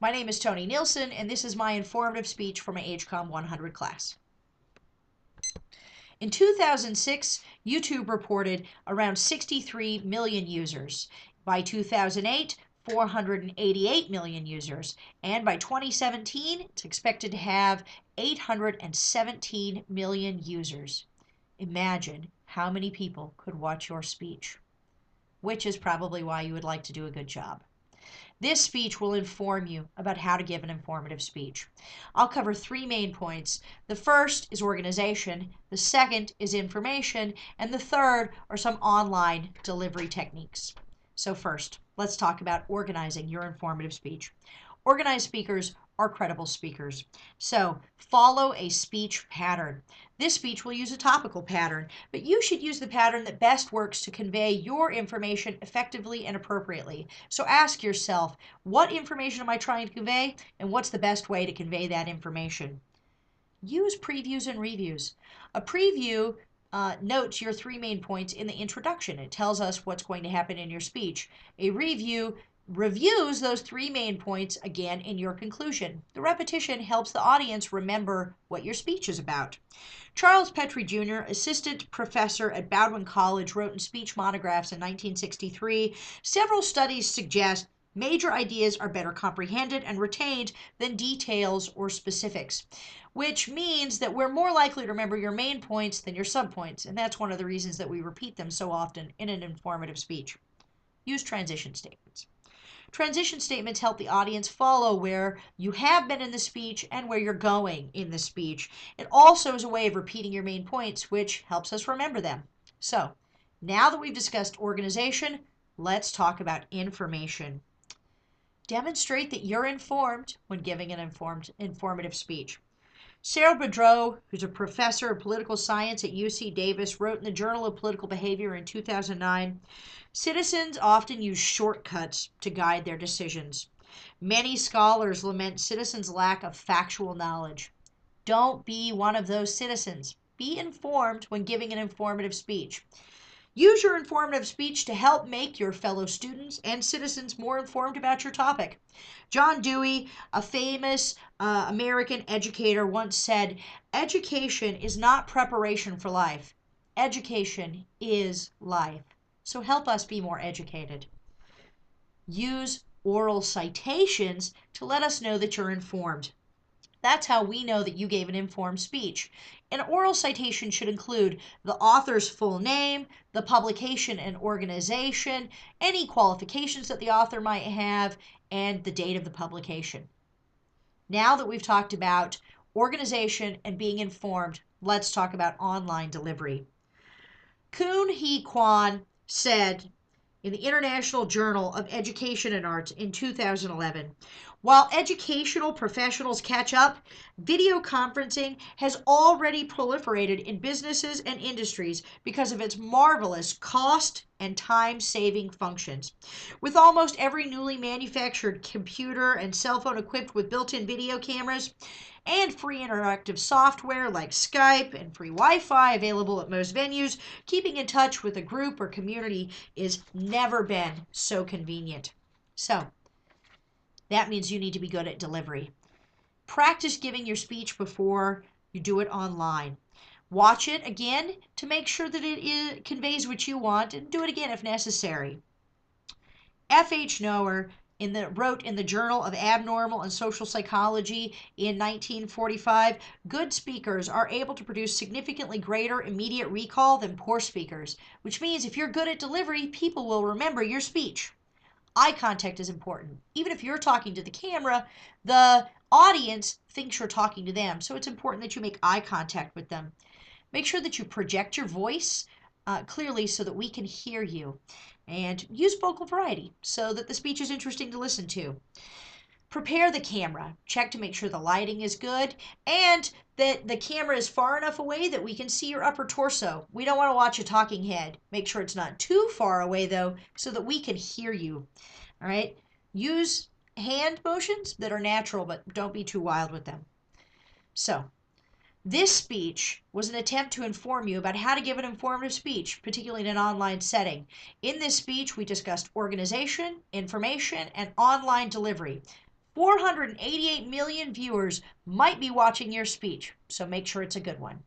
My name is Toni Nielson, and this is my informative speech for my AgeCom 100 class. In 2006, YouTube reported around 63 million users. By 2008, 488 million users. And by 2017, it's expected to have 817 million users. Imagine how many people could watch your speech, which is probably why you would like to do a good job. This speech will inform you about how to give an informative speech. I'll cover three main points. The first is organization, the second is information, and the third are some online delivery techniques. So first, let's talk about organizing your informative speech. Organized speakers are credible speakers. So follow a speech pattern. This speech will use a topical pattern, but you should use the pattern that best works to convey your information effectively and appropriately. So ask yourself, what information am I trying to convey, and what's the best way to convey that information? Use previews and reviews. A preview notes your three main points in the introduction. It tells us what's going to happen in your speech. A review reviews those three main points again in your conclusion. The repetition helps the audience remember what your speech is about. Charles Petrie Jr., assistant professor at Bowdoin College, wrote in Speech Monographs in 1963, several studies suggest major ideas are better comprehended and retained than details or specifics, which means that we're more likely to remember your main points than your subpoints, and that's one of the reasons that we repeat them so often in an informative speech. Use transition statements. Transition statements help the audience follow where you have been in the speech and where you're going in the speech. It also is a way of repeating your main points, which helps us remember them. So, now that we've discussed organization, let's talk about information. Demonstrate that you're informed when giving an informative speech. Sarah Boudreau, who's a professor of political science at UC Davis, wrote in the Journal of Political Behavior in 2009, citizens often use shortcuts to guide their decisions. Many scholars lament citizens' lack of factual knowledge. Don't be one of those citizens. Be informed when giving an informative speech. Use your informative speech to help make your fellow students and citizens more informed about your topic. John Dewey, a famous American educator, once said, "Education is not preparation for life. Education is life." So help us be more educated. Use oral citations to let us know that you're informed. That's how we know that you gave an informed speech. An oral citation should include the author's full name, the publication and organization, any qualifications that the author might have, and the date of the publication. Now that we've talked about organization and being informed, let's talk about online delivery. Kuhn Hee Kwan said in the International Journal of Education and Arts in 2011, while educational professionals catch up, video conferencing has already proliferated in businesses and industries because of its marvelous cost and time-saving functions. With almost every newly manufactured computer and cell phone equipped with built-in video cameras, and free interactive software like Skype and free Wi-Fi available at most venues, keeping in touch with a group or community is never been so convenient. So, that means you need to be good at delivery. Practice giving your speech before you do it online. Watch it again to make sure that it conveys what you want, and do it again if necessary. F.H. Noer wrote in the Journal of Abnormal and Social Psychology in 1945, good speakers are able to produce significantly greater immediate recall than poor speakers, which means if you're good at delivery, people will remember your speech. Eye contact is important. Even if you're talking to the camera, the audience thinks you're talking to them, so it's important that you make eye contact with them. Make sure that you project your voice clearly so that we can hear you. And use vocal variety so that the speech is interesting to listen to. Prepare the camera. Check to make sure the lighting is good and that the camera is far enough away that we can see your upper torso. We don't want to watch a talking head. Make sure it's not too far away though so that we can hear you. All right? Use hand motions that are natural, but don't be too wild with them. So, this speech was an attempt to inform you about how to give an informative speech, particularly in an online setting. In this speech, we discussed organization, information, and online delivery. 488 million viewers might be watching your speech, so make sure it's a good one.